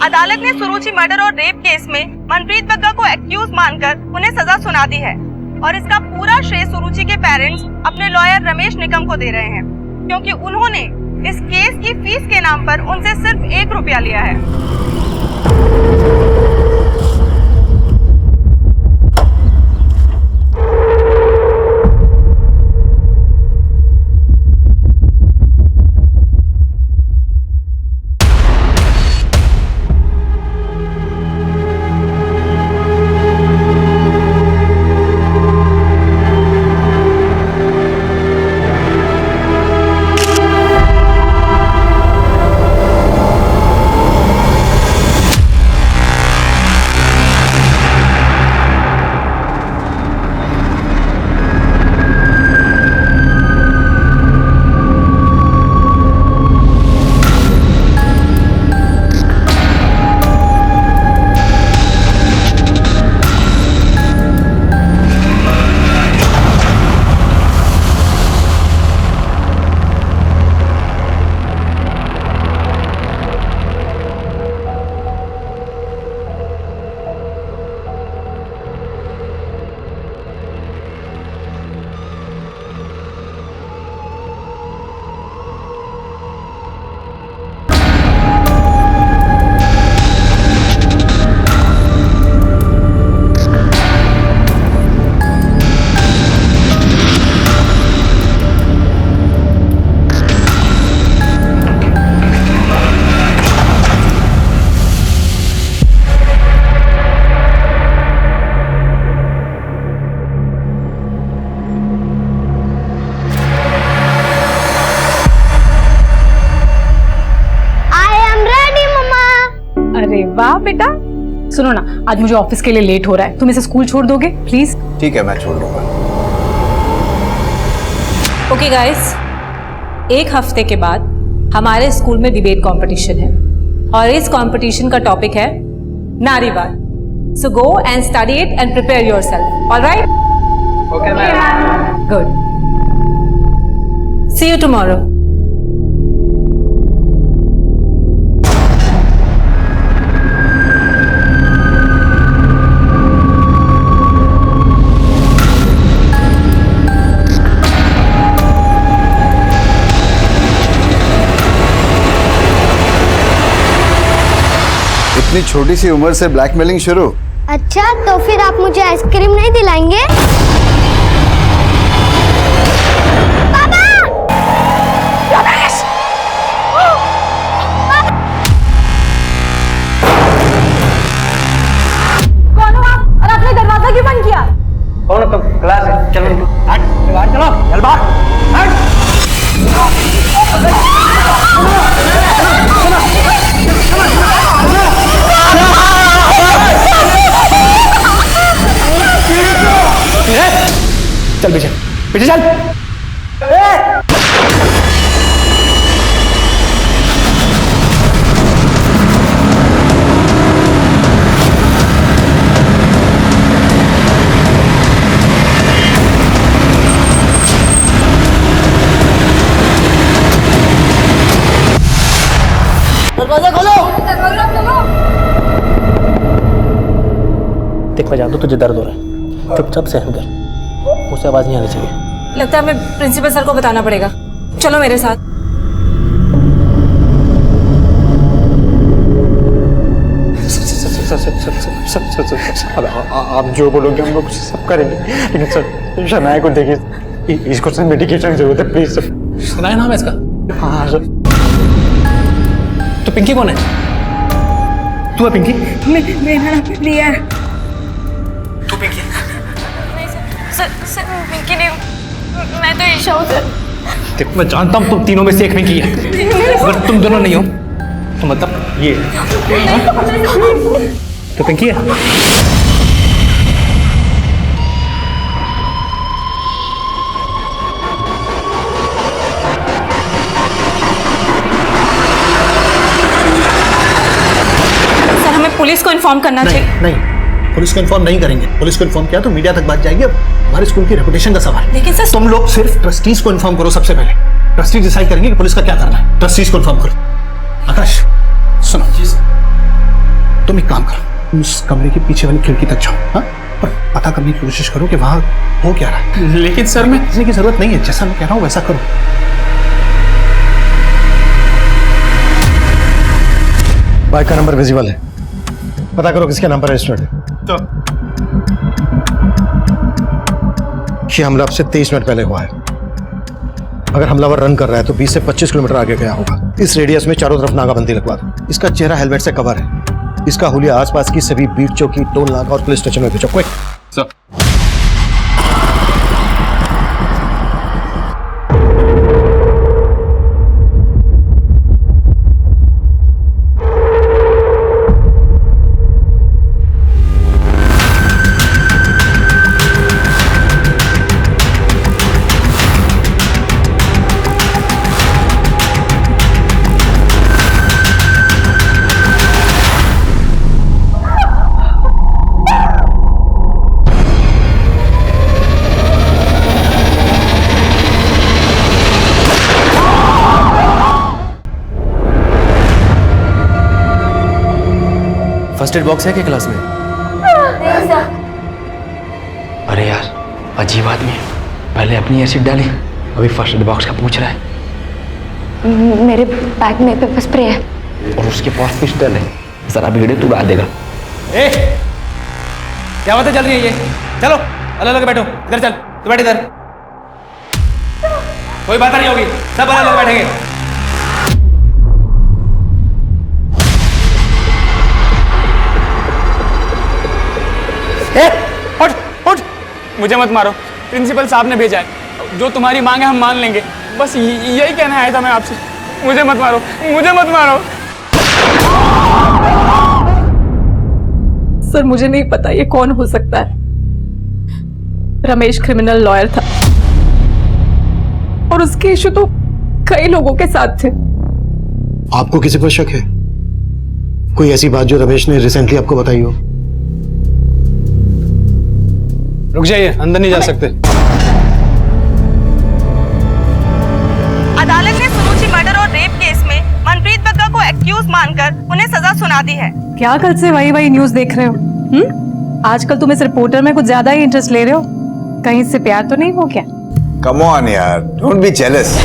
अदालत ने सुरुचि मर्डर और रेप केस में मनप्रीत बग्गा को एक्यूज मानकर उन्हें सजा सुना दी है और इसका पूरा श्रेय सुरुचि के पेरेंट्स अपने लॉयर रमेश निकम को दे रहे हैं, क्योंकि उन्होंने इस केस की फीस के नाम पर उनसे सिर्फ 1 रुपया लिया है। वाह बेटा, सुनो ना, आज मुझे ऑफिस के लिए लेट हो रहा है, तुम इसे स्कूल छोड़ दोगे प्लीज? ठीक है, मैं छोड़ दूंगा। ओके गाइस, 1 हफ्ते के बाद हमारे स्कूल में डिबेट कंपटीशन है और इस कंपटीशन का टॉपिक है नारीवाद। So go and study it and prepare yourself. Alright? Okay ma'am. Good. See you tomorrow. इतनी छोटी सी उम्र से ब्लैकमेलिंग शुरू? अच्छा, तो फिर आप मुझे आइसक्रीम नहीं दिलाएंगे? पापा! रमेश! कौन हो आप और आपने दरवाजा क्यों बंद किया? कौन हो तुम? क्लास है, चलो चलो चल बाहर। चल पीछे पीछे चल। दरवाजा खोलो। देख मैं जानता हूँ तुझे दर्द हो रहा है, चुपचाप सहन कर, उसे आवाज नहीं आनी चाहिए। लगता है हमें प्रिंसिपल सर को बताना पड़ेगा। चलो मेरे साथ। आप जो बोलोगे हम लोग सब करेंगे, लेकिन सर शनाया को देखिए, इसको सर मेडिकेशन की जरूरत है, प्लीज सर। शनाया नाम है इसका? हाँ सर। तो पिंकी कौन है? तू है पिंकी? मेरा नाम रिया है। तू पिंकी? सर पिंकी नहीं, मैं तो ईशा हूँ सर। देख मैं जानता हूँ तुम तीनों में से एक पिंकी है, अगर तुम दोनों नहीं हो तो मतलब ये तो पिंकी है। सर हमें पुलिस को इन्फॉर्म करना चाहिए। नहीं, पुलिस को इन्फॉर्म नहीं करेंगे। पुलिस को इन्फॉर्म किया तो मीडिया तक बात जाएगी, अब हमारे स्कूल की रेपुटेशन का सवाल। लेकिन सर तुम लोग सिर्फ ट्रस्टीज को इन्फॉर्म करो सबसे पहले। ट्रस्टीज डिसाइड करेंगे कि पुलिस का क्या करना है। ट्रस्टीज को इन्फॉर्म करो। आकाश सुनो। जी सर। तुम एक काम करो, तुम उस कमरे के पीछे वाली खिड़की तक जाओ, हाँ? और पता करने की कोशिश करो कि वहां हो क्या रहा है। लेकिन सर मैं की जरूरत नहीं है, जैसा मैं कह रहा हूँ वैसा करो। बाइक का नंबर विजिबल है, पता करो किसके नाम पर रजिस्टर्ड है। तो ये हमला से 23 मिनट पहले हुआ है। अगर हमलावर रन कर रहा है तो 20 से 25 किलोमीटर आगे गया होगा। इस रेडियस में चारों तरफ नाकाबंदी लगवा दो। इसका चेहरा हेलमेट से कवर है। इसका हुलिया आसपास की सभी बीट चौकी, टोल नाका और पुलिस स्टेशन में भेजो। Quick sir. First aid box है क्या क्लास में? अरे यार अजीब आदमी है, पहले अपनी एसिड डाली, अभी फर्स्ट एड बॉक्स का पूछ रहा है। मेरे बैग में पेपर स्प्रे है और उसके पास पिस्टल है, जरा भिड़े तो उड़ा देगा। ए, क्या बातें चल रही है ये? चलो अलग अलग बैठो। इधर चल, तू बैठ इधर। कोई बात नहीं होगी, सब अलग अलग बैठेंगे। उठ उठ, मुझे मत मारो, प्रिंसिपल साहब ने भेजा है, जो तुम्हारी मांग है हम मान लेंगे, बस यही कहना आया था मैं आपसे। मुझे मत मारो, मुझे मत मारो। सर मुझे नहीं पता ये कौन हो सकता है। रमेश क्रिमिनल लॉयर था और उसके इशू तो कई लोगों के साथ थे। आपको किसी पर शक है? कोई ऐसी बात जो रमेश ने रिसेंटली आपको बताई हो? रुक जाइए, अंदर नहीं जा सकते। अदालत ने सुरुचि मर्डर और रेप केस में मनप्रीत बग्गा को एक्यूज मानकर उन्हें सजा सुना दी है। क्या कल से वही न्यूज देख रहे हो? आजकल तुम इस रिपोर्टर में कुछ ज्यादा ही इंटरेस्ट ले रहे हो। कहीं से प्यार तो नहीं हो क्या? कम ऑन यार, don't be jealous.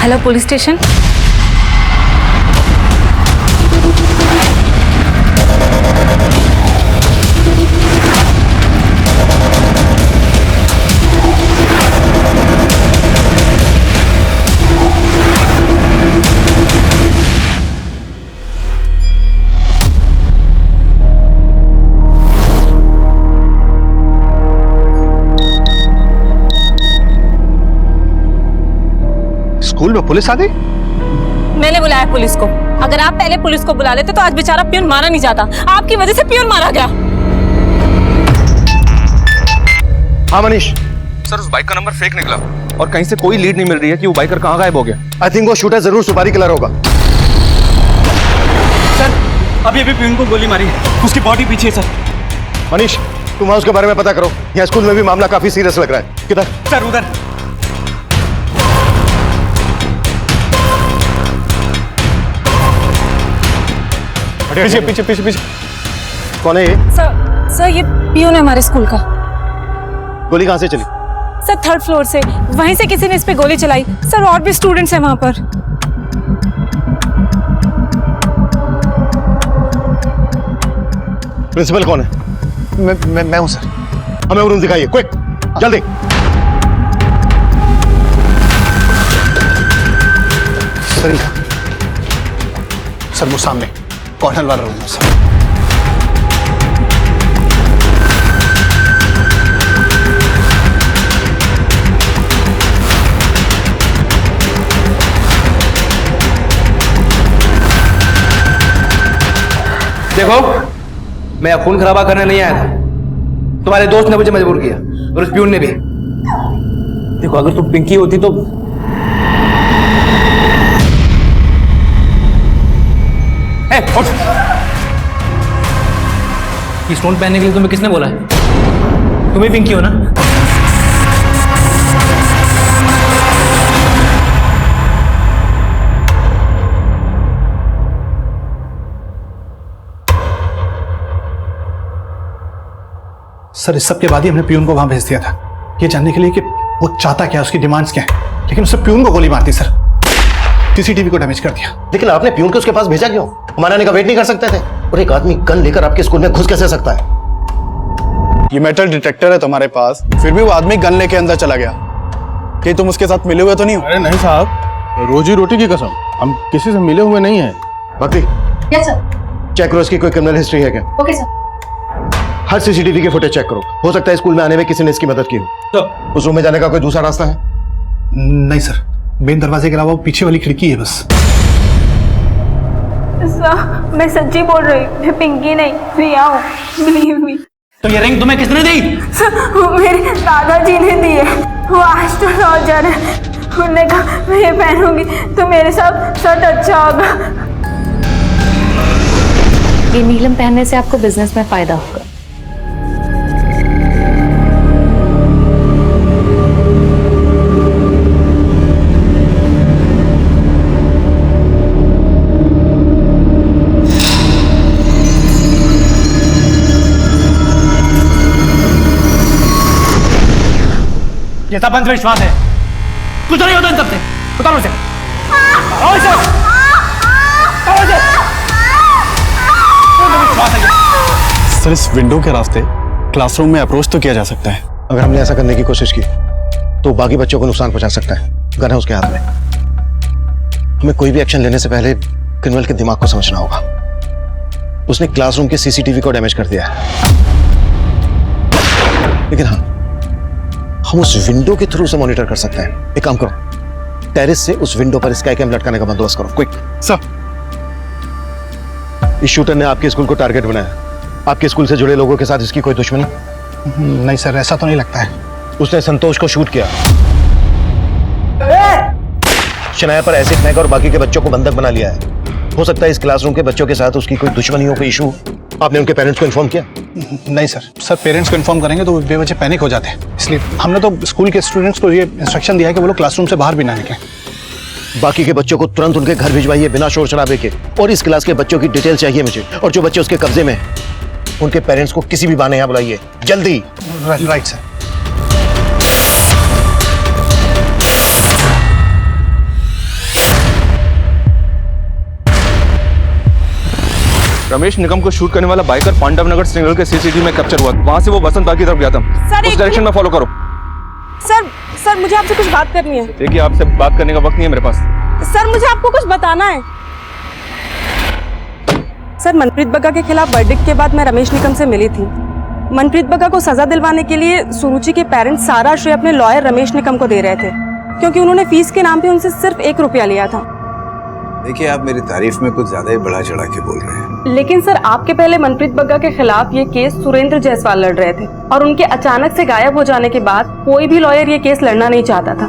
Hello police station. School में पुलिस आ गई? मैंने बुलाया पुलिस को। अगर आप पहले पुलिस को बुला लेते तो आज बेचारा पियून मारा नहीं जाता। आपकी वजह से पियून मारा गया। हाँ मनीष। सर उस बाइक का नंबर फेक निकला और कहीं से कोई लीड नहीं मिल रही है कि वो बाइकर कहाँ गायब हो गया। आई थिंक वो शूटर जरूर सुपारी किलर होगा। सर अभी अभी पियून को गोली मारी है, उसकी बॉडी पीछे है सर। मनीष तुम उसके बारे में पता करो। यहाँ स्कूल में भी मामला काफी सीरियस लग रहा है। किधर? सर उधर। पीछे पीछे पीछे पीछे। कौन है ये? सर ये पियून है हमारे स्कूल का। गोली कहाँ से चली? सर 3rd फ्लोर से, वहीं से किसी ने इस पे गोली चलाई। सर और भी स्टूडेंट्स हैं वहां पर। प्रिंसिपल कौन है? मैं हूं सर। हमें वो रूम दिखाइए, क्विक जल्दी। सर सर वो सामने कॉर्नर वाला रूम है सर। देखो मैं खून खराबा करने नहीं आया था, तुम्हारे दोस्त ने मुझे मजबूर किया और उस प्यून ने भी। देखो अगर तुम पिंकी होती तो ए, उठ। ये स्टोन पहनने के लिए तुम्हें किसने बोला है? तुम्हें पिंकी हो ना? सर इस सब के बाद ही हमने प्यून को वहां भेज दिया था, ये जानने के लिए कि वो चाहता क्या, उसकी डिमांड्स क्या है, लेकिन उसने प्यून को गोली मार दी सर, सीसीटीवी को डैमेज कर दिया। लेकिन आपने प्यून को उसके पास भेजा क्यों? हमारे आने का वेट नहीं कर सकते थे? और एक आदमी गन लेकर आपके स्कूल में घुस कैसे सकता है? ये मेटल डिटेक्टर है तुम्हारे पास, फिर भी वो आदमी गन लेके अंदर चला गया। कि तुम उसके साथ मिले हुए तो नहीं हो? अरे नहीं साहब, रोजी रोटी की कसम, हम किसी से मिले हुए नहीं हैं। बाकी यस सर। चेक करो इसकी कोई क्रिमिनल हिस्ट्री है क्या? Okay sir. हर सीसीटीवी के फुटेज चेक करो, हो सकता है स्कूल में आने में किसी ने इसकी मदद की हो। उस रूम में जाने का कोई दूसरा रास्ता है? नहीं सर, मेन दरवाजे के अलावा वो पीछे वाली खिड़की है बस। सर मैं सच्ची बोल रही हूँ, मैं पिंकी नहीं प्रिया हूँ, बिलीव मी। तो ये रिंग तुम्हें किसने दी? वो मेरे दादाजी ने दी है, वो आज तो नौजवान है, उन्होंने कहा मैं ये पहनूंगी तो मेरे साथ सच अच्छा होगा। ये नीलम पहनने से आपको बिजनेस में फायदा होगा। ये सब अंधविश्वास है, कुछ नहीं होता इन सबसे। उतारो इसे। उतारो इसे। उतारो इसे। अंधविश्वास है ये। सर इस विंडो के रास्ते क्लासरूम में अप्रोच तो किया जा सकता है। अगर हमने ऐसा करने की कोशिश की तो बाकी बच्चों को नुकसान पहुंचा सकता है। गन है उसके हाथ में। हमें कोई भी एक्शन लेने से पहले क्रिमिनल के दिमाग को समझना होगा। उसने क्लासरूम के सीसीटीवी को डैमेज कर दिया है, लेकिन हाँ, हम उस विंडो के थ्रू से मॉनिटर कर सकते हैं। एक काम करो, टेरेस से उस विंडो पर स्काई कैम लटकाने का बंदोबस्त करो, क्विक। सर इस शूटर ने आपके स्कूल को टारगेट बनाया। आपके स्कूल से जुड़े लोगों के साथ इसकी कोई दुश्मनी? नहीं सर, ऐसा तो नहीं लगता है। उसने संतोष को शूट किया, शनाया पर एसिड फेंका और बाकी के बच्चों को बंधक बना लिया है। हो सकता है इस क्लासरूम के बच्चों के साथ उसकी कोई दुश्मनियों का इशू। आपने उनके पेरेंट्स को इन्फॉर्म किया? नहीं सर, पेरेंट्स को इन्फॉर्म करेंगे तो वो बेवजह पैनिक हो जाते हैं, इसलिए हमने तो स्कूल के स्टूडेंट्स को ये इंस्ट्रक्शन दिया है कि वो लोग क्लासरूम से बाहर भी ना निकलें। बाकी के बच्चों को तुरंत उनके घर भिजवाइए बिना शोर शराबे के, और इस क्लास के बच्चों की डिटेल चाहिए मुझे, और जो बच्चे उसके कब्जे में हैं उनके पेरेंट्स को किसी भी बहाने यहाँ बुलाइए, जल्दी। Right sir. रमेश निगम को शूट करने वाला बाइकर पांडव नगर सिग्नल के सीसीटीवी में कैप्चर हुआ। वहां से वो बसंत बाग की तरफ गया था। सर, उस डायरेक्शन में फॉलो करो। सर मुझे आपसे कुछ बात करनी है। देखिए, आपसे बात करने का वक्त नहीं है मेरे पास। सर मुझे आपको कुछ बताना है। सर मनप्रीत बग्गा के खिलाफ वर्डिक्ट के बाद मैं रमेश निकम से मिली थी। मनप्रीत बग्गा को सजा दिलवाने के लिए सुरुचि के पेरेंट्स सारा श्रेय अपने लॉयर रमेश निकम को दे रहे थे, क्योंकि उन्होंने फीस के नाम पे उनसे सिर्फ 1 रुपया लिया था। देखिए, आप मेरी तारीफ में कुछ ज्यादा ही बढ़ा चढ़ा के बोल रहे हैं। लेकिन सर आपके पहले मनप्रीत बग्गा के खिलाफ ये केस सुरेंद्र जायसवाल लड़ रहे थे, और उनके अचानक से गायब हो जाने के बाद कोई भी लॉयर ये केस लड़ना नहीं चाहता था।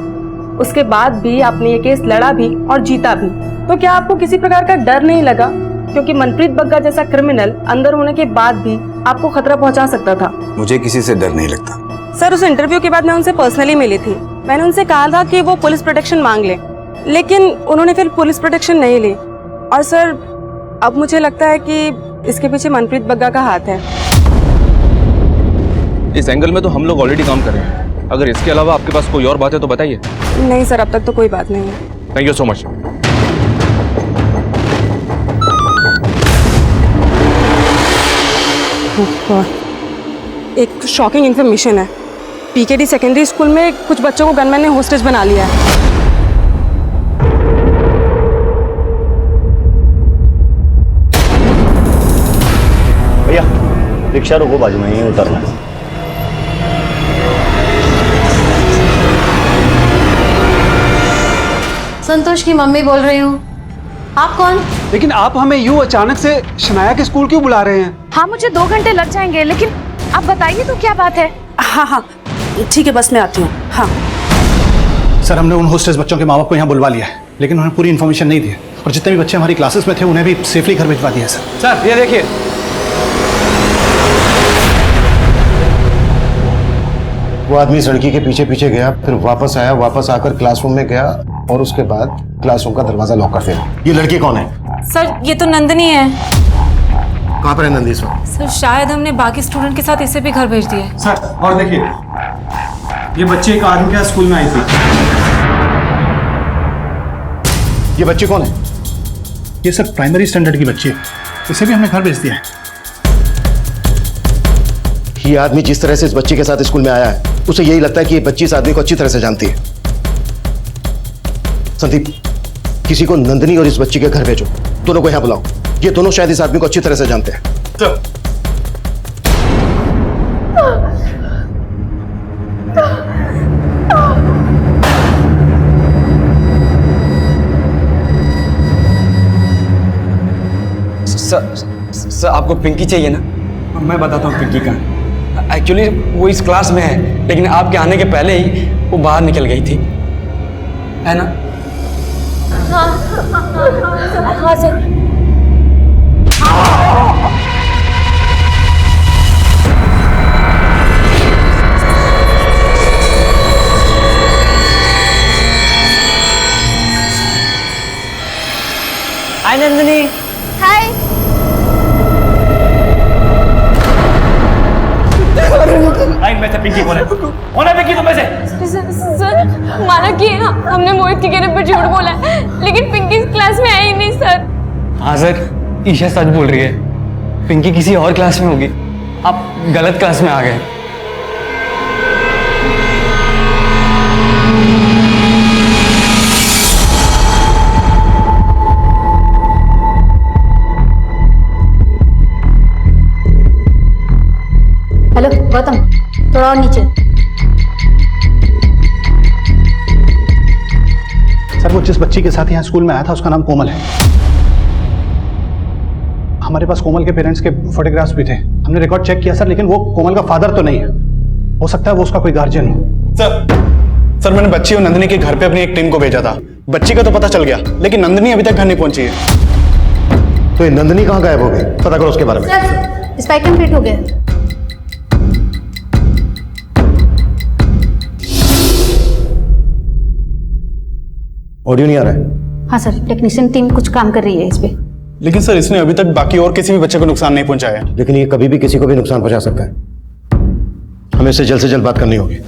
उसके बाद भी आपने ये केस लड़ा भी और जीता भी, तो क्या आपको किसी प्रकार का डर नहीं लगा? क्योंकि मनप्रीत बग्गा जैसा क्रिमिनल अंदर होने के बाद भी आपको खतरा पहुंचा सकता था। मुझे किसी से डर नहीं लगता। सर उस इंटरव्यू के बाद मैं उनसे पर्सनली मिली थी। मैंने उनसे कहा था कि वो पुलिस प्रोटेक्शन मांग ले, लेकिन उन्होंने फिर पुलिस प्रोटेक्शन नहीं ली। और सर अब मुझे लगता है कि इसके पीछे मनप्रीत बग्गा का हाथ है। इस एंगल में तो हम लोग ऑलरेडी काम कर रहे हैं। अगर इसके अलावा आपके पास कोई और बात है तो बताइए। नहीं सर, अब तक तो कोई बात नहीं है। Thank you so much. एक शॉकिंग इन्फॉर्मेशन है। पीकेडी सेकेंडरी स्कूल में कुछ बच्चों को गनमैन ने होस्टेज बना लिया है। भैया रिक्शा रोको, बाजू में ही उतरना है। संतोष की मम्मी बोल रही हूँ। आप कौन? लेकिन आप हमें यूं अचानक से शनाया के स्कूल क्यों बुला रहे हैं? हाँ मुझे 2 घंटे लग जाएंगे, लेकिन आप बताइए तो क्या बात है? हाँ ठीक है, बस मैं आती हूँ। हाँ सर, हमने उन होस्टेज बच्चों के माँ बाप को यहाँ बुलवा लिया है। लेकिन उन्हें पूरी इन्फॉर्मेशन नहीं दी और जितने भी बच्चे हमारी क्लासेस में थे उन्हें भी सेफली घर भिजवा दिया सर। सर ये देखिए, वो आदमी इस लड़की के पीछे पीछे गया, फिर वापस आया, वापस आकर क्लासरूम में गया और उसके बाद क्लासरूम का दरवाजा लॉक कर दिया। ये लड़की कौन है? सर ये तो नंदनी है। कहाँ पर है नंदी इस वक्त? सर शायद हमने बाकी स्टूडेंट के साथ इसे भी घर भेज दिया है। सर और देखिए, ये बच्चे एक आदमी के साथ स्कूल में आई थी। ये बच्चे कौन है? ये सर प्राइमरी स्टैंडर्ड की बच्ची है, इसे भी हमने घर भेज दिया है। ये आदमी जिस तरह से इस बच्ची के साथ स्कूल में आया है, उसे यही लगता है कि ये बच्ची इस आदमी को अच्छी तरह से जानती है। संदीप, किसी को नंदनी और इस बच्ची के घर भेजो, दोनों को यहां बुलाओ। ये दोनों शायद इस आदमी को अच्छी तरह से जानते हैं। सर आपको पिंकी चाहिए ना? मैं बताता हूँ पिंकी कहाँ। एक्चुअली वो इस क्लास में है, लेकिन आपके आने के पहले ही वो बाहर निकल गई थी, है ना? हाँ सर। हाय नंदिनी। हाय। में से पिंकी कौन है? कौन है पिंकी तुम में से? सर माना कि हमने मोहित के कहने पर झूठ बोला है, लेकिन पिंकी इस क्लास में आई नहीं सर। हाँ सर, ईशा सच बोल रही है, पिंकी किसी और क्लास में होगी, आप गलत क्लास में आ गए। हेलो गौतम, थोड़ा और नीचे। सर वो जिस बच्ची के साथ यहाँ स्कूल में आया था उसका नाम कोमल है। हमारे पास कोमल के पेरेंट्स के फोटोग्राफ्स भी थे, हमने रिकॉर्ड चेक किया सर, लेकिन वो कोमल का फादर तो नहीं है। हो सकता है वो उसका कोई गार्जियन हो। सर मैंने बच्ची और नंदिनी के घर पे अपनी एक टीम को भेजा था। बच्ची का तो पता चल गया, लेकिन नंदिनी अभी तक घर नहीं पहुंची है। तो ये नंदिनी कहाँ गायब हो गई? पता करो उसके बारे में। सर स्पाइक फिट हो गया। ऑडियो नहीं आ रहा है? हाँ सर, टेक्नीशियन टीम कुछ काम कर रही है इस पे। लेकिन सर इसने अभी तक बाकी और किसी भी बच्चे को नुकसान नहीं पहुंचाया। लेकिन ये कभी भी किसी को भी नुकसान पहुंचा सकता है। हमें इससे जल्द से जल्द बात करनी होगी।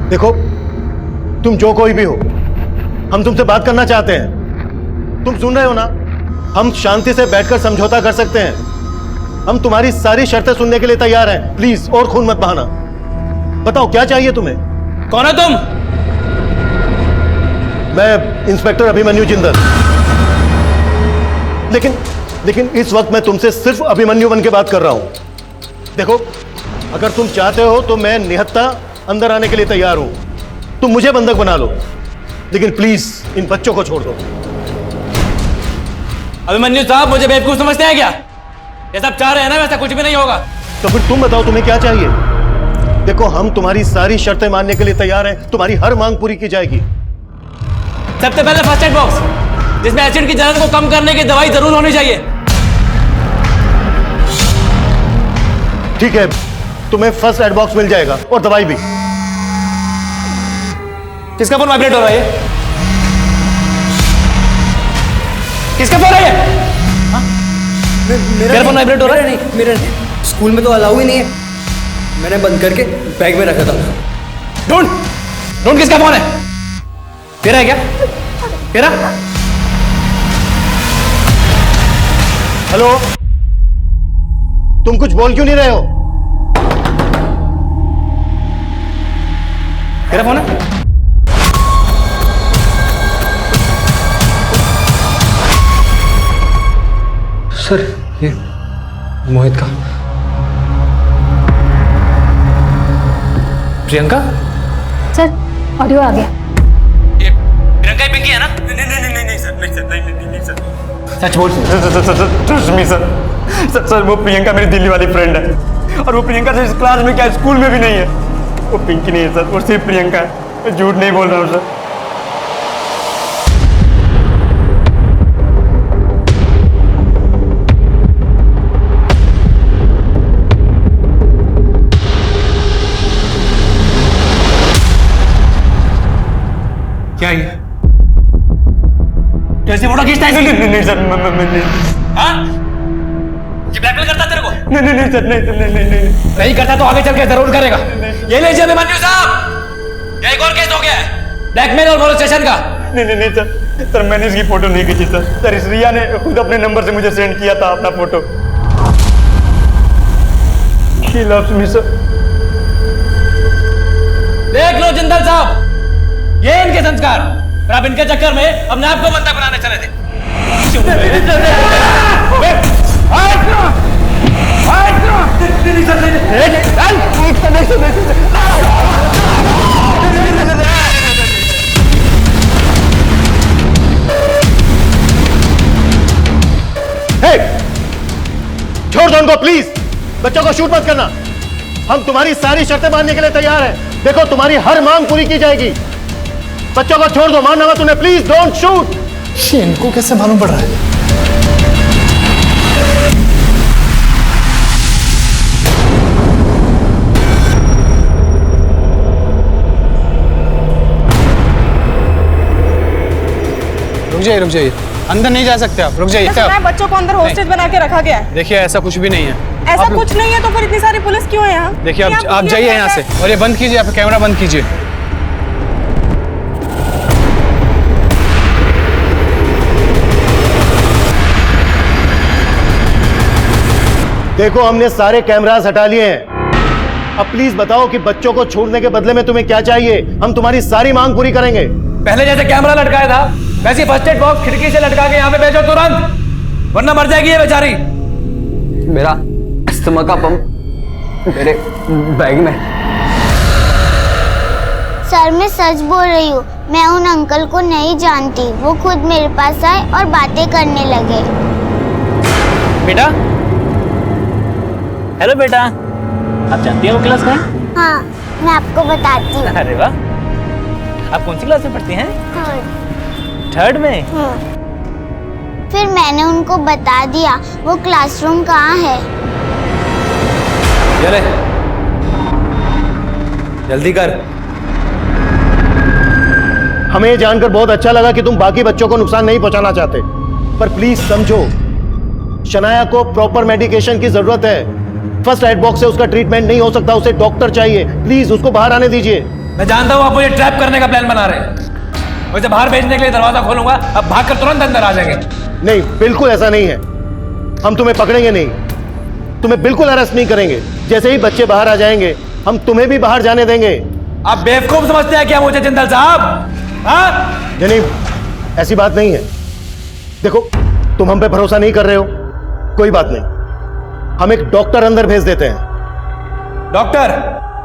देखो, तुम जो कोई भी हो, हम तुमसे बात करना चाहते हैं। तुम सुन रहे हो ना? हम शांति से बैठकर समझौता कर सकते हैं। हम तुम्हारी सारी शर्तें सुनने के लिए तैयार हैं। प्लीज और खून मत बहाना। बताओ क्या चाहिए तुम्हें? कौन है तुम? मैं इंस्पेक्टर अभिमन्यु जिंदल। लेकिन इस वक्त मैं तुमसे सिर्फ अभिमन्यु बन के बात कर रहा हूं। देखो, अगर तुम चाहते हो तो मैं निहत्था अंदर आने के लिए तैयार हूं। तुम मुझे बंधक बना लो, लेकिन प्लीज इन बच्चों को छोड़ दो। अभिमन्यु साहब, मुझे बेवकूफ समझते हैं क्या? ये सब चाह रहे हैं ना, वैसा कुछ भी नहीं होगा। तो फिर तुम बताओ तुम्हें क्या चाहिए? देखो, हम तुम्हारी सारी शर्तें मानने के लिए तैयार हैं। तुम्हारी हर मांग पूरी की जाएगी। सबसे पहले फर्स्ट एड बॉक्स, जिसमें एसिड की जलन को कम करने की दवाई जरूर होनी चाहिए। ठीक है, तुम्हें फर्स्ट एड बॉक्स मिल जाएगा और दवाई भी। किसका फोन वाइब्रेट हो रहा है? किसका फोन है ये? मेरा फोन वाइब्रेट हो रहा है? नहीं, मेरा नहीं। स्कूल में तो अलाउ ही नहीं है। मैंने बंद करके बैग में रखा था। ढूंढ किसका फोन है? तेरा है क्या? तेरा? हेलो, तुम कुछ बोल क्यों नहीं रहे हो? तेरा फोन है? सर मोहित का। प्रियंका? सर ऑडियो आ गया। ये प्रियंका ही पिंकी है ना? नहीं सर, नहीं सर, नहीं सर। सच बोल। Trust me sir. सर वो प्रियंका मेरी दिल्ली वाली फ्रेंड है, और वो प्रियंका तो इस क्लास में क्या स्कूल में भी नहीं है। वो पिंकी नहीं है सर, वो सिर्फ प्रियंका है। मैं झूठ नहीं बोल रहा हूँ सर। क्या ये? कैसे फोटो खींचता है? नहीं सर, हाँ? ये ब्लैकमेल करता तेरे को? नहीं सर, नहीं। नहीं करता तो आगे चल के जरूर करेगा। ये लीजिए अभिमन्यु साहब, ये एक और केस हो गया है, ब्लैकमेल और मोलेस्टेशन का। नहीं सर, मैंने इसकी फोटो नहीं खींची सर। इस रिया ने खुद अपने नंबर से मुझे सेंड किया था अपना photo. She loves me sir. देख लो जिंदल साहब, ये इनके संस्कार, और अब इनके चक्कर में अपने आप को बंदा बनाने चले थे। छोड़ दो उनको प्लीज। बच्चों को शूट मत करना। हम तुम्हारी सारी शर्तें मानने के लिए तैयार हैं। देखो तुम्हारी हर मांग पूरी की जाएगी। बच्चों को छोड़ दो, मानना मत उन्हें, प्लीज डोंट शूट। इनको कैसे मालूम पड़ रहा है? रुक जाइए, अंदर नहीं जा सकते आप। रुक जाइए। बच्चों को अंदर हॉस्टेज बना के रखा गया है। देखिए ऐसा कुछ भी नहीं है। ऐसा कुछ नहीं है तो फिर इतनी सारी पुलिस क्यों है यहाँ? देखिए आप जाइए यहाँ से, और ये बंद कीजिए, आप कैमरा बंद कीजिए। देखो हमने सारे कैमरास हटा लिए हैं। अब प्लीज बताओ कि बच्चों को छोड़ने के बदले में तुम्हें क्या चाहिए। हम तुम्हारी सारी मांग पूरी करेंगे। पहले जैसे कैमरा लटकाया था वैसे फर्स्ट एड बॉक्स खिड़की से लटका के यहाँ पे भेजो तुरंत, वरना मर जाएगी ये बेचारी। मेरा अस्थमा का पंप मेरे बैग में। सर मैं सच बोल रही हूँ, मैं उन अंकल को नहीं जानती। वो खुद मेरे पास आए और बातें करने लगे। बेटा, हेलो बेटा, आप जानती हो क्लास में? हाँ मैं आपको बताती हूँ। अरे वाह, आप कौन सी क्लास में पढ़ती हैं? थर्ड में। फिर मैंने उनको बता दिया वो क्लासरूम कहाँ है। चले जल्दी कर। हमें ये जानकर बहुत अच्छा लगा कि तुम बाकी बच्चों को नुकसान नहीं पहुंचाना चाहते, पर प्लीज समझो शनाया को प्रॉपर मेडिकेशन की जरूरत है। फर्स्ट एड बॉक्स से उसका ट्रीटमेंट नहीं हो सकता, उसे डॉक्टर चाहिए। प्लीज उसको बाहर आने दीजिए। मैं जानता हूँ आप मुझे ट्रैप करने का प्लान बना रहे हैं। वैसे बाहर भेजने के लिए दरवाजा खोलूंगा, अब भागकर तुरंत अंदर आ जाएंगे। नहीं, बिल्कुल ऐसा नहीं है। हम तुम्हें पकड़ेंगे नहीं, तुम्हें बिल्कुल अरेस्ट नहीं करेंगे। जैसे ही बच्चे बाहर आ जाएंगे हम तुम्हें भी बाहर जाने देंगे। आप बेवकूफ समझते हैं क्या मुझे जिंदल साहब? हाँ? नहीं, ऐसी बात नहीं है। देखो तुम हम पे भरोसा नहीं कर रहे हो, कोई बात नहीं। हम एक डॉक्टर अंदर भेज देते हैं। डॉक्टर?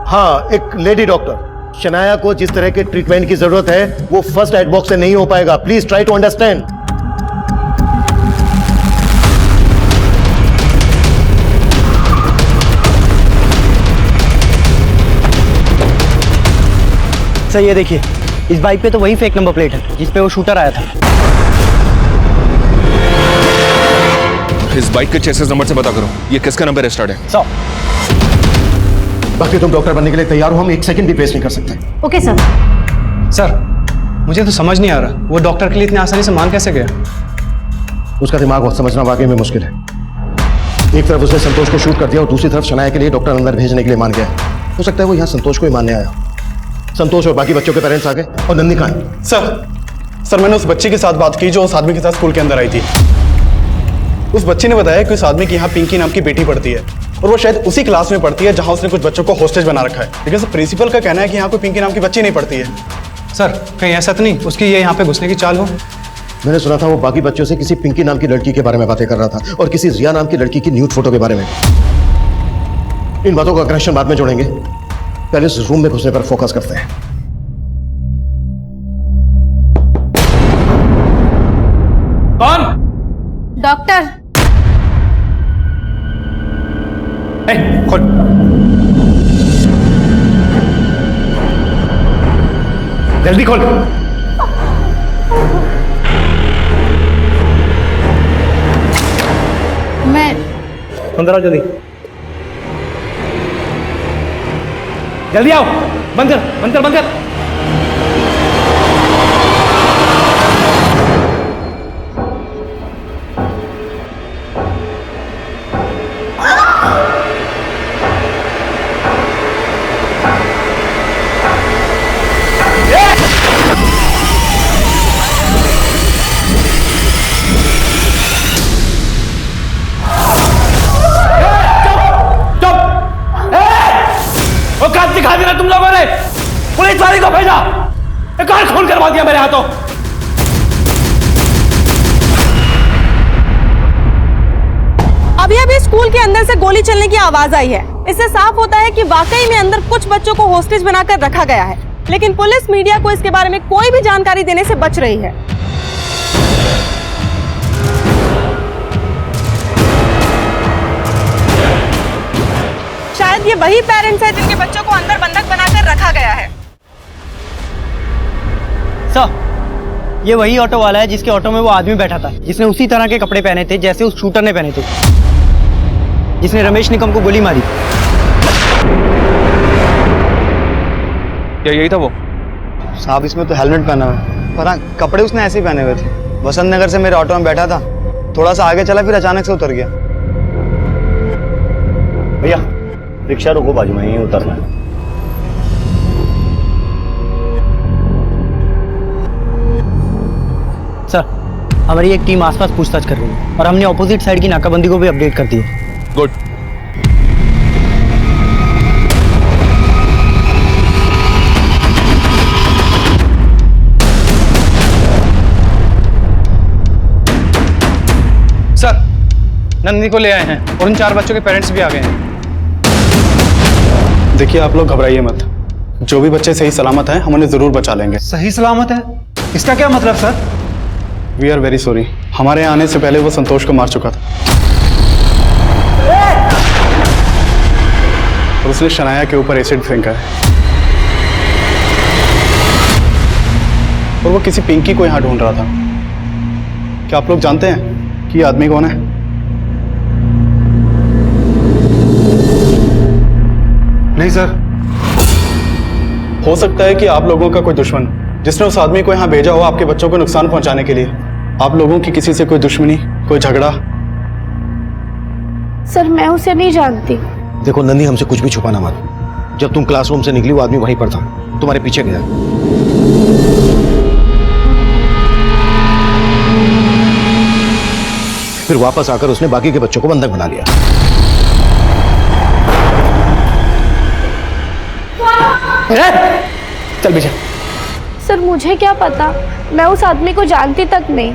हाँ, एक लेडी डॉक्टर। शनाया को जिस तरह के ट्रीटमेंट की जरूरत है वो फर्स्ट एड बॉक्स से नहीं हो पाएगा। Please try to understand. Sir ये देखिए, इस बाइक पे तो वही फेक नंबर प्लेट है जिस पे वो शूटर आया था। इस बाइक के चेसिस नंबर से पता करो ये किसका नंबर रजिस्टर्ड है। सर बाकी तुम डॉक्टर बनने के लिए तैयार हो, हम एक सेकंड भी वेस्ट नहीं कर सकते। Okay sir. सर मुझे तो समझ नहीं आ रहा, वो डॉक्टर के लिए इतनी आसानी से मान कैसे गया? उसका दिमाग बहुत समझना वाकई में मुश्किल है। एक तरफ उसने संतोष को शूट कर दिया और दूसरी तरफ शनाया के लिए डॉक्टर अंदर भेजने के लिए मान गया। हो सकता है वो यहाँ संतोष को ही मानने आया। संतोष और बाकी बच्चों के पेरेंट्स आ गए और नंदी कहाँ है? सर मैंने उस बच्ची के साथ बात की जो उस आदमी के साथ स्कूल के अंदर आई थी। उस बच्ची ने बताया कि उस आदमी की यहाँ पिंकी नाम की बेटी पढ़ती है और वो शायद उसी क्लास में पढ़ती है जहाँ उसने कुछ बच्चों को हॉस्टेज बना रखा है। लेकिन प्रिंसिपल का कहना है कि यहाँ कोई पिंकी नाम की बच्ची नहीं पढ़ती है। सर कहीं ऐसा तो नहीं उसकी ये यहाँ पे घुसने की चाल हो? मैंने सुना था वो बाकी बच्चों से किसी पिंकी नाम की लड़की के बारे में बातें कर रहा था और किसी रिया नाम की लड़की की न्यूड फोटो के बारे में। इन बातों का कनेक्शन बाद में जोड़ेंगे, पहले इस रूम में घुसने पर फोकस करते हैं। कौन? डॉक्टर। खोल। जल्दी खोल। मैं अंदर आओ जल्दी। जल्दी आओ। बंद कर, बंद कर, बंद कर। दिखा दिया तुम लोगों ने, पुलिस वाले को भेजा, एक और खून करवा दिया मेरे हाथों। अभी अभी स्कूल के अंदर से गोली चलने की आवाज आई है। इससे साफ होता है कि वाकई में अंदर कुछ बच्चों को होस्टेज बनाकर रखा गया है, लेकिन पुलिस मीडिया को इसके बारे में कोई भी जानकारी देने से बच रही है। शायद ये वही पेरेंट्स हैं जिनके बच्चों को अंदर बंधक बनाकर रखा गया है। सर, ये वही ऑटो वाला है जिसके ऑटो में वो आदमी बैठा था, जिसने उसी तरह के कपड़े पहने थे जैसे उस शूटर ने पहने थे, जिसने रमेश निकम को गोली मारी। क्या यही था वो? साहब, इसमें तो हेलमेट पहना हुआ है, पता कपड़े उसने ऐसे ही पहने हुए थे। वसंत नगर से मेरे ऑटो में बैठा था, थोड़ा सा आगे चला, फिर अचानक से उतर गया। भैया रिक्शा रोको, बाजू में ही उतरना है। सर, हमारी एक टीम आसपास पूछताछ कर रही है और हमने ऑपोजिट साइड की नाकाबंदी को भी अपडेट कर दी है। गुड। सर, नंदिनी को ले आए हैं और उन 4 बच्चों के पेरेंट्स भी आ गए हैं। देखिए, आप लोग घबराइए मत, जो भी बच्चे सही सलामत हैं हम उन्हें जरूर बचा लेंगे। सही सलामत है? इसका क्या मतलब sir? We are very sorry, हमारे यहाँ आने से पहले वो संतोष को मार चुका था और उसने शनाया के ऊपर एसिड फेंका है और वो किसी पिंकी को यहाँ ढूंढ रहा था। क्या आप लोग जानते हैं कि ये आदमी कौन है? नहीं सर। हो सकता है कि आप लोगों का कोई दुश्मन जिसने उस आदमी को यहाँ भेजा हो आपके बच्चों को नुकसान पहुंचाने के लिए। आप लोगों की किसी से कोई दुश्मनी, कोई झगड़ा? सर, मैं उसे नहीं जानती। देखो नंदी, हमसे कुछ भी छुपाना मत। जब तुम क्लासरूम से निकली वो आदमी वहीं पर था, तुम्हारे पीछे गया। फिर वापस आकर उसने बाकी के बच्चों को बंधक बना लिया। चल बेटा। सर, मुझे क्या पता, मैं उस आदमी को जानती तक नहीं।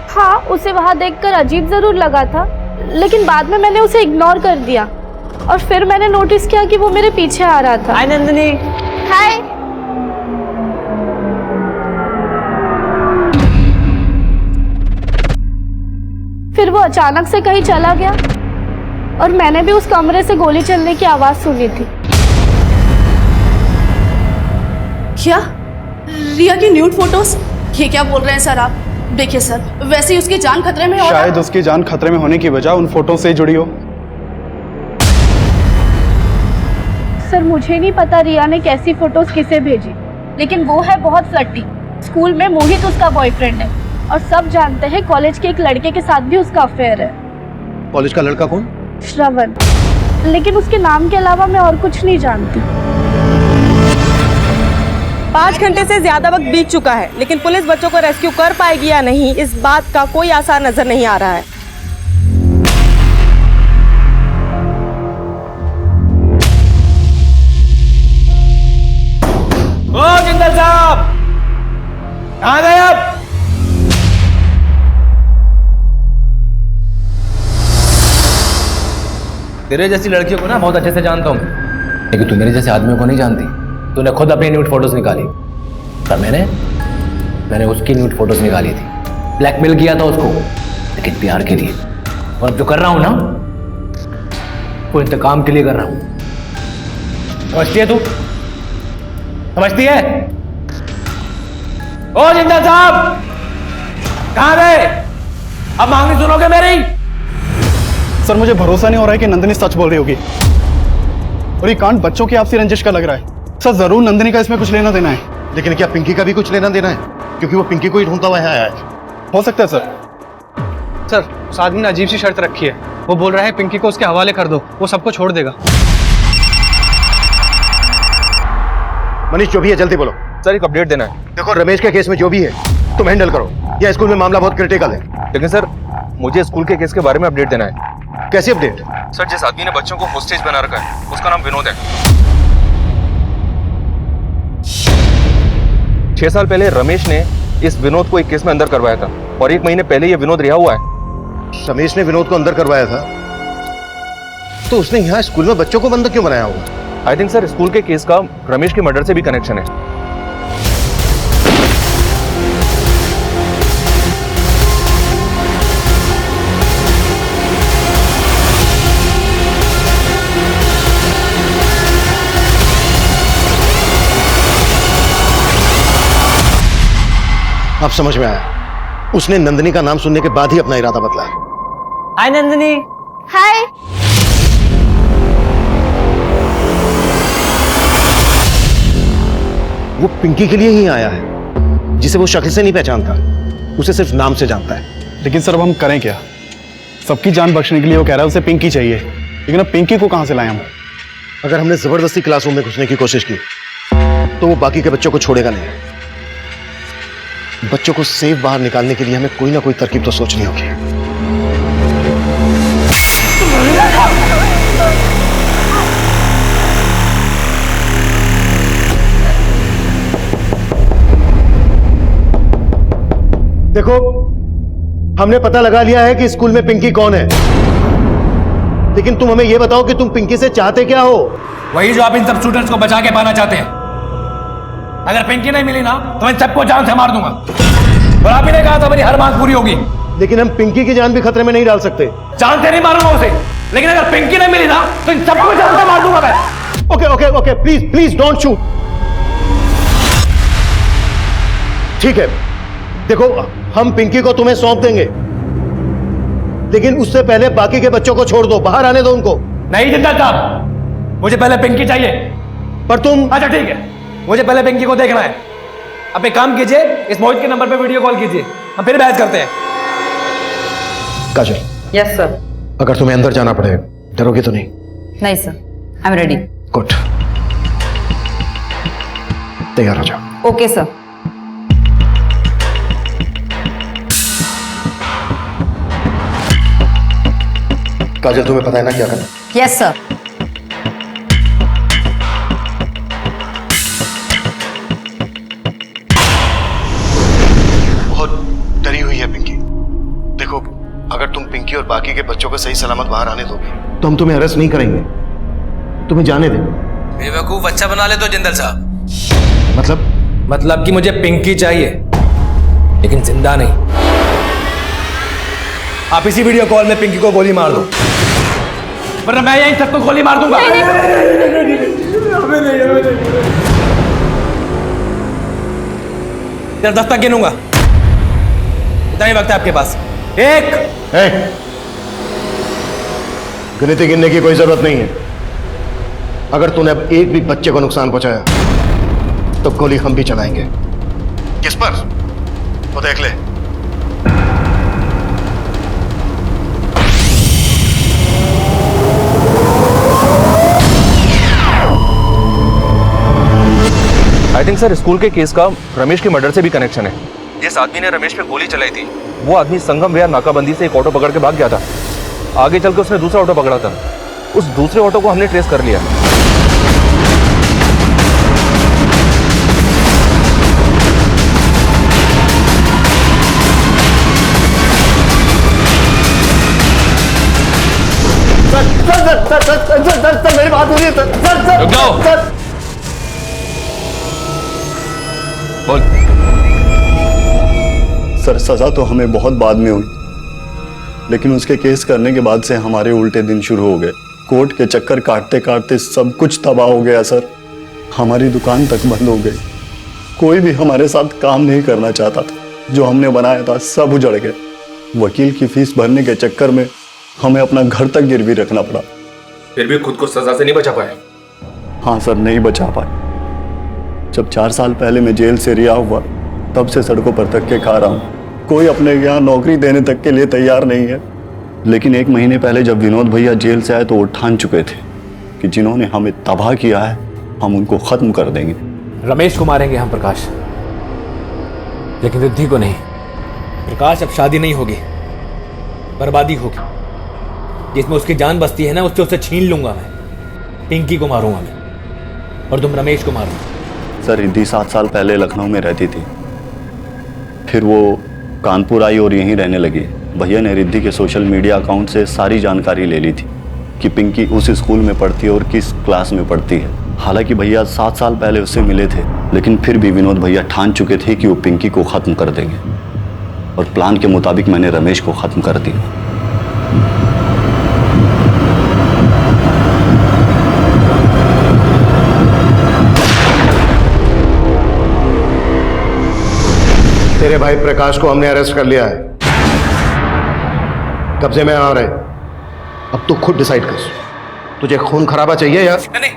हाँ, उसे वहाँ देखकर अजीब जरूर लगा था, लेकिन बाद में मैंने उसे इग्नोर कर दिया और फिर मैंने नोटिस किया कि वो मेरे पीछे आ रहा था। हाय नंदिनी। हाय। फिर वो अचानक से कहीं चला गया और मैंने भी उस कमरे से गोली चलने की आवाज सुनी थी। क्या रिया की न्यूड फोटोज? ये क्या बोल रहे हैं सर आप? देखिए सर, वैसे ही उसकी जान खतरे में हो। शायद उसकी जान खतरे में होने की वजह उन फोटो से जुड़ी हो। सर, मुझे नहीं पता रिया ने कैसी फोटोज किसे भेजी, लेकिन वो है बहुत फ्लर्टी। स्कूल में मोहित उसका बॉयफ्रेंड है और सब जानते हैं कॉलेज के एक लड़के के साथ भी उसका अफेयर है। कॉलेज का लड़का कौन? श्रवण, लेकिन उसके नाम के अलावा मैं और कुछ नहीं जानती। 5 घंटे से ज्यादा वक्त बीत चुका है, लेकिन पुलिस बच्चों को रेस्क्यू कर पाएगी या नहीं, इस बात का कोई आसार नजर नहीं आ रहा है। ओ जिंदल साहब, कहाँ गए आप? तेरे जैसी लड़कियों को ना बहुत अच्छे से जानता हूँ, लेकिन तू मेरे जैसे आदमियों को नहीं जानती। तूने खुद अपनी न्यूड फोटोज निकाली, पर मैंने उसकी न्यूड फोटोज निकाली थी। ब्लैकमेल किया था उसको, लेकिन प्यार के लिए। और अब जो कर रहा हूं ना, वो इंतकाम के लिए कर रहा हूं। समझती है तू? समझती है? ओ जिंदल साहब, कहां गए? अब मांगनी सुनोगे मेरी? सर मुझे भरोसा नहीं हो रहा है कि नंदिनी सच बोल रही होगी, और ये कांड बच्चों की आपसी रंजिश का लग रहा है। सर जरूर नंदिनी का इसमें कुछ लेना देना है। लेकिन क्या पिंकी का भी कुछ लेना देना है? क्योंकि वो पिंकी को ही ढूंढता हुआ यहाँ आया है। हो सकता है सर। सर उस आदमी ने अजीब सी शर्त रखी है। वो बोल रहा है पिंकी को उसके हवाले कर दो, वो सबको छोड़ देगा। मनीष जो भी है जल्दी बोलो। सर एक अपडेट देना है। देखो रमेश के केस में जो भी है तुम हैंडल करो, या स्कूल में मामला बहुत क्रिटिकल है। लेकिन सर मुझे स्कूल के केस के बारे में अपडेट देना है। कैसी अपडेट? सर जिस आदमी ने बच्चों को होस्टेज बना रखा है उसका नाम विनोद है। 6 साल पहले रमेश ने इस विनोद को एक केस में अंदर करवाया था, और 1 महीने पहले ये विनोद रिहा हुआ है। रमेश ने विनोद को अंदर करवाया था, तो उसने यहाँ स्कूल में बच्चों को बंद क्यों बनाया होगा? आई थिंक सर स्कूल के केस का रमेश के मर्डर से भी कनेक्शन है। अब समझ में आया, उसने नंदिनी का नाम सुनने के बाद ही अपना इरादा बदला है। हाय नंदिनी। हाय। वो पिंकी के लिए ही आया है, जिसे वो शक्ल से नहीं पहचानता, उसे सिर्फ नाम से जानता है। लेकिन सर अब हम करें क्या? सबकी जान बख्शने के लिए वो कह रहा है उसे पिंकी चाहिए, लेकिन अब पिंकी को कहां से लाएं हम? अगर हमने जबरदस्ती क्लासरूम में घुसने की कोशिश की तो वो बाकी के बच्चों को छोड़ेगा नहीं। बच्चों को सेफ बाहर निकालने के लिए हमें कोई ना कोई तरकीब तो सोचनी होगी। देखो हमने पता लगा लिया है कि स्कूल में पिंकी कौन है, लेकिन तुम हमें यह बताओ कि तुम पिंकी से चाहते क्या हो? वही जो आप इन सब स्टूडेंट्स को बचा के पाना चाहते हैं। अगर पिंकी नहीं मिली ना तो मैं सबको जान से मार दूंगा, और आप ही ने कहा था मेरी हर मांग पूरी होगी। लेकिन हम पिंकी की जान भी खतरे में नहीं डाल सकते। जान से नहीं मारूंगा उसे, लेकिन अगर पिंकी नहीं मिली ना तो इन सबको जान से मार दूंगा मैं। Okay okay okay, please please don't shoot. ठीक है, देखो हम पिंकी को तुम्हें सौंप देंगे, लेकिन उससे पहले बाकी के बच्चों को छोड़ दो, बाहर आने दो उनको। नहीं जिंदल साहब, मुझे पहले पिंकी चाहिए। पर तुम? अच्छा ठीक है, मुझे पहले पिंकी को देखना है। अब एक काम कीजिए, इस मोहित के नंबर पे वीडियो कॉल कीजिए, हम फिर बहस करते हैं। काजल। Yes sir. अगर तुम्हें अंदर जाना पड़े डरोगे तो नहीं? नहीं sir, I am ready. Good, तैयार हो जाओ। Okay sir. काजल तुम्हें पता है ना क्या करना? Yes sir. डरी हुई है पिंकी। देखो अगर तुम पिंकी और बाकी के बच्चों को सही सलामत बाहर आने दोगे तो हम तुम्हें अरेस्ट नहीं करेंगे, तुम्हें जाने देंगे। बेवकूफ अच्छा बना ले तो जिंदल साहब। मतलब कि मुझे पिंकी चाहिए, लेकिन जिंदा नहीं। आप इसी वीडियो कॉल में पिंकी को गोली मार दो, वरना मैं यहीं सबको गोली मार दूंगा। इधर 10 तक गिनूंगा, इतना ही वक्त है आपके पास। 1। गिनती गिनने की कोई जरूरत नहीं है। अगर तूने अब एक भी बच्चे को नुकसान पहुंचाया तो गोली हम भी चलाएंगे। किस पर? वो देख ले। आई थिंक सर स्कूल के केस का रमेश के मर्डर से भी कनेक्शन है। जिस आदमी ने रमेश पे गोली चलाई थी वो आदमी संगम विहार नाकाबंदी से एक ऑटो पकड़ के भाग गया था। आगे चल के उसने दूसरा ऑटो पकड़ा था, उस दूसरे ऑटो को हमने ट्रेस कर लिया। सर सर मेरी बात सुनिए सर। रुक जाओ। बोल। सर सजा तो हमें बहुत बाद में हुई, लेकिन उसके केस करने के बाद से हमारे उल्टे दिन शुरू हो गए। कोर्ट के चक्कर काटते काटते सब कुछ तबाह हो गया सर। हमारी दुकान तक बंद हो गई। कोई भी हमारे साथ काम नहीं करना चाहता था। जो हमने बनाया था सब उजड़ गए। वकील की फीस भरने के चक्कर में हमें अपना घर तक गिरवी रखना पड़ा। फिर भी खुद को सजा से नहीं बचा पाए? हाँ सर, नहीं बचा पाए। जब 4 साल पहले मैं जेल से रिहा हुआ, तब से सड़कों पर धक्के खा रहा हूँ। कोई अपने यहाँ नौकरी देने तक के लिए तैयार नहीं है। लेकिन 1 महीने पहले जब विनोद भैया जेल से आए तो वो ठान चुके थे कि जिन्होंने हमें तबाह किया है हम उनको खत्म कर देंगे। रमेश को मारेंगे हम प्रकाश, लेकिन रिद्धि को नहीं। प्रकाश, अब शादी नहीं होगी, बर्बादी होगी। जिसमें उसकी जान बसती है ना, उससे उसे छीन लूंगा मैं। पिंकी को मारूंगा मैं, और तुम रमेश को मारूंगा। सर रिद्धि 7 साल पहले लखनऊ में रहती थी, फिर वो कानपुर आई और यहीं रहने लगी। भैया ने रिद्धि के सोशल मीडिया अकाउंट से सारी जानकारी ले ली थी कि पिंकी उस स्कूल में पढ़ती है और किस क्लास में पढ़ती है। हालांकि भैया 7 साल पहले उससे मिले थे, लेकिन फिर भी विनोद भैया ठान चुके थे कि वो पिंकी को ख़त्म कर देंगे, और प्लान के मुताबिक मैंने रमेश को ख़त्म कर दिया। तेरे भाई प्रकाश को हमने अरेस्ट कर लिया है, कब्जे में आ रहे। अब तू खुद डिसाइड कर, तुझे खून खराबा चाहिए या नहीं,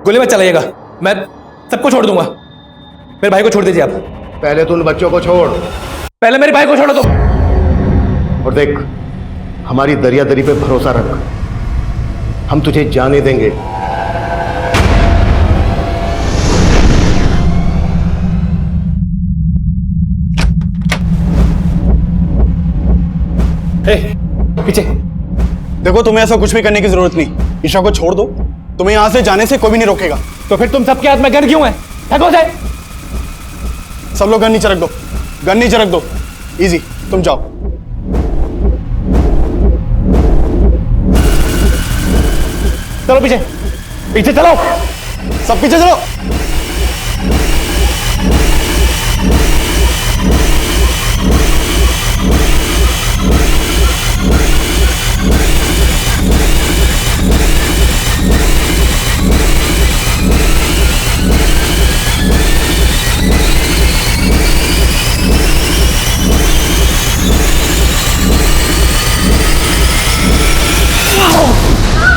गोली मत चलाइएगा, मैं सबको छोड़ दूंगा। मेरे भाई को छोड़ दीजिए आप। पहले तू उन बच्चों को छोड़। पहले मेरे भाई को छोड़ो तुम। और देख, हमारी दरियादरी पे भरोसा रख, हम तुझे जाने देंगे। पीछे देखो, तुम्हें ऐसा कुछ भी करने की जरूरत नहीं। ईशा को छोड़ दो, तुम्हें यहां से जाने से कोई भी नहीं रोकेगा। तो फिर तुम सबके हाथ में गन क्यों है? फेंको से। सब लोग गन नीचे रख दो, गन नीचे रख दो। इजी, तुम जाओ। चलो पीछे, पीछे चलो, सब पीछे चलो।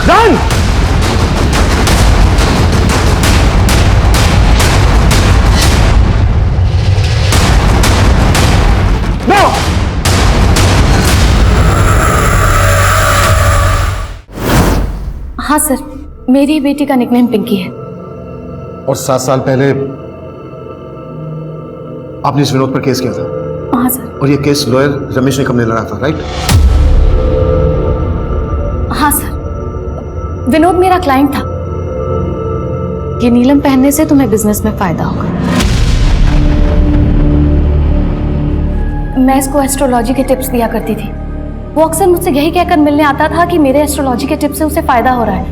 Run! No! हाँ सर, मेरी बेटी का निकनेम पिंकी है। और 7 साल पहले आपने इस विनोद पर केस किया था। हाँ सर। और ये केस लॉयर रमेश निकम ने लड़ा था, राइट? हाँ सर, विनोद मेरा क्लाइंट था। ये नीलम पहनने से तुम्हें बिजनेस में फायदा होगा। मैं इसको एस्ट्रोलॉजी के टिप्स दिया करती थी। वो अक्सर मुझसे यही कहकर मिलने आता था कि मेरे एस्ट्रोलॉजी के टिप्स से उसे फायदा हो रहा है।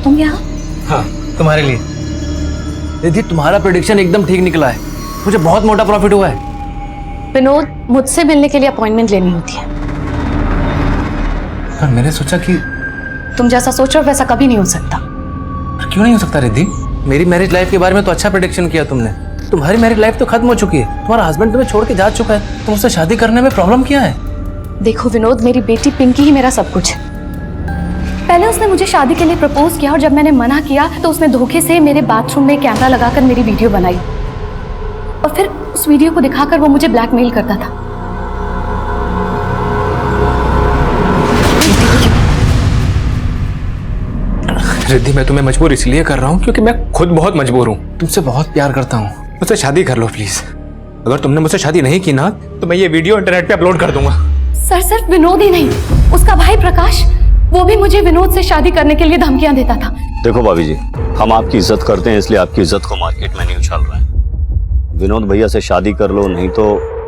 तुम यहाँ? हाँ, तुम्हारे लिए। दीदी, तुम्हारा प्रेडिक्शन एकदम ठीक निकला है। मुझे बहुत मोटा प्रॉफिट हुआ है। विनोद, मुझसे मिलने के लिए अपॉइंटमेंट लेनी होती है। पर मैंने सोचा कि तुम जैसा सोच रहे हो वैसा कभी नहीं हो सकता। क्यों नहीं हो सकता रिद्धि? मेरी मैरिज लाइफ के बारे में तो अच्छा प्रेडिक्शन किया तुमने। तुम्हारी मैरिज लाइफ तो खत्म हो चुकी है। तुम्हारा हस्बैंड तुम्हें छोड़ के जा चुका है। तुम उससे शादी करने में प्रॉब्लम क्या है? देखो विनोद, मेरी बेटी पिंकी ही मेरा सब कुछ है। पहले उसने मुझे शादी के लिए प्रपोज किया, और जब मैंने मना किया तो उसने धोखे से मेरे बाथरूम में कैमरा लगाकर मेरी वीडियो बनाई, और फिर उस वीडियो को दिखाकर वो मुझे ब्लैकमेल करता था। रिद्धि, मैं तुम्हें मजबूर इसलिए कर रहा हूँ क्योंकि मैं खुद बहुत मजबूर हूँ। तुमसे बहुत प्यार करता हूँ। मुझसे शादी कर लो प्लीज। अगर तुमने मुझसे शादी नहीं की ना, तो मैं ये वीडियो इंटरनेट पे अपलोड कर दूंगा। सर, सिर्फ विनोद ही नहीं, उसका भाई प्रकाश, वो भी मुझे विनोद से शादी करने के लिए धमकियां देता था। देखो भाभी जी, हम आपकी इज्जत करते हैं, इसलिए आपकी इज्जत को मार्केट में नहीं उछाल रहे हैं। विनोद भैया से शादी कर लो, नहीं तो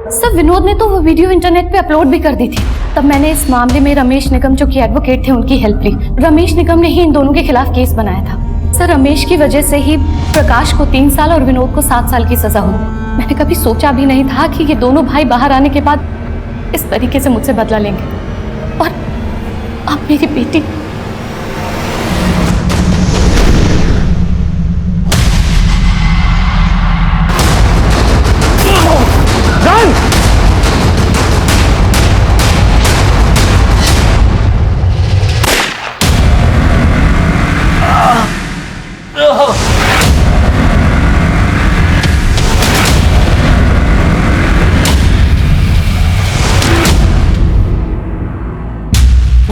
सर विनोद ने तो वो वीडियो इंटरनेट पे अपलोड भी कर दी थी। तब मैंने इस मामले में रमेश निगम जो कि एडवोकेट थे उनकी हेल्प ली। रमेश निगम ने ही इन दोनों के खिलाफ केस बनाया था। सर रमेश की वजह से ही प्रकाश को 3 साल और विनोद को 7 साल की सजा हुई। मैंने कभी सोचा भी नहीं था कि ये दोनों भाई बाहर आने के बाद इस तरीके से मुझसे बदला लेंगे। और अब मेरी बेटी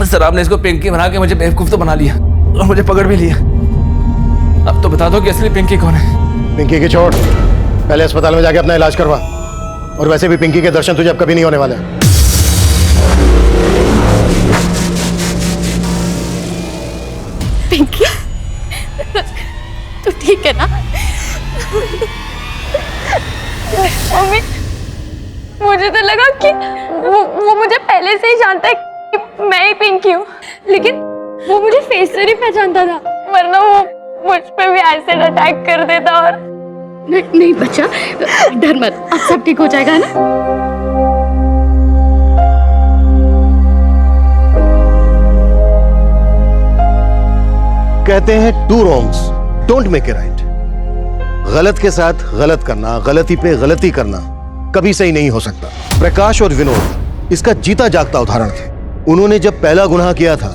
सर आपने इसको पिंकी बना के मुझे बेवकूफ तो बना लिया और मुझे पकड़ भी लिया। अब तो बता दो कि असली पिंकी कौन है। पिंकी की छोड़, पहले अस्पताल में जाके अपना इलाज करवा। और वैसे भी पिंकी के दर्शन तुझे अब कभी नहीं होने वाले। पिंकी तू ठीक है ना? मम्मी मुझे तो लगा कि वो मुझे पहले से ही जानता है कि मैं ही पिंकी हूँ, लेकिन वो मुझे फेस से नहीं पहचानता था, वरना वो मुझ पे भी एसिड अटैक कर देता। और नहीं बच्चा, डर मत, अब सब ठीक हो जाएगा ना। कहते हैं 2 wrongs don't make a right। गलत के साथ गलत करना, गलती पे गलती करना कभी सही नहीं हो सकता। प्रकाश और विनोद इसका जीता जागता उदाहरण थे। उन्होंने जब पहला गुनाह किया था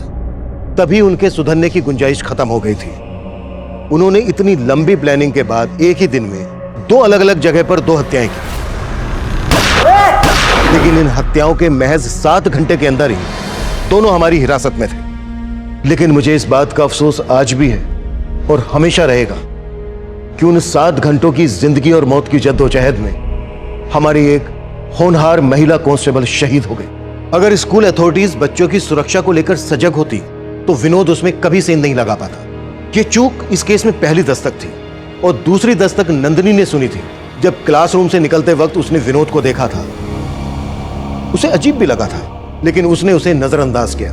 तभी उनके सुधरने की गुंजाइश खत्म हो गई थी। उन्होंने इतनी लंबी प्लानिंग के बाद एक ही दिन में 2 अलग अलग जगह पर 2 हत्याएं की, लेकिन इन हत्याओं के महज 7 घंटे के अंदर ही दोनों हमारी हिरासत में थे। लेकिन मुझे इस बात का अफसोस आज भी है और हमेशा रहेगा कि उन 7 घंटों की जिंदगी और मौत की जद्दोजहद में हमारी एक होनहार महिला कांस्टेबल शहीद हो गई। अगर स्कूल अथॉरिटीज बच्चों की सुरक्षा को लेकर सजग होती तो विनोद उसमें कभी सेंध नहीं लगा पाता। ये चूक इस केस में पहली दस्तक थी और दूसरी दस्तक नंदिनी ने सुनी थी जब क्लासरूम से निकलते वक्त उसने विनोद को देखा था। उसे अजीब भी लगा था, लेकिन उसने उसे नजरअंदाज किया।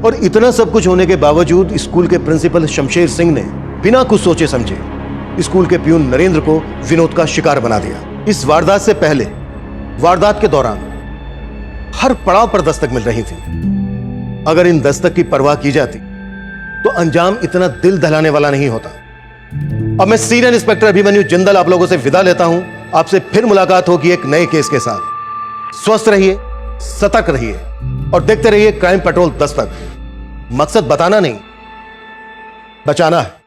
और इतना सब कुछ होने के बावजूद स्कूल के प्रिंसिपल शमशेर सिंह ने बिना कुछ सोचे समझे स्कूल के प्यून नरेंद्र को विनोद का शिकार बना दिया। इस वारदात से पहले, वारदात के दौरान हर पड़ाव पर दस्तक मिल रही थी। अगर इन दस्तक की परवाह की जाती तो अंजाम इतना दिल दहलाने वाला नहीं होता। अब मैं सीनियर इंस्पेक्टर अभिमन्यु जिंदल आप लोगों से विदा लेता हूं। आपसे फिर मुलाकात होगी एक नए केस के साथ। स्वस्थ रहिए, सतर्क रहिए और देखते रहिए क्राइम पेट्रोल दस्तक। मकसद बताना नहीं, बचाना है।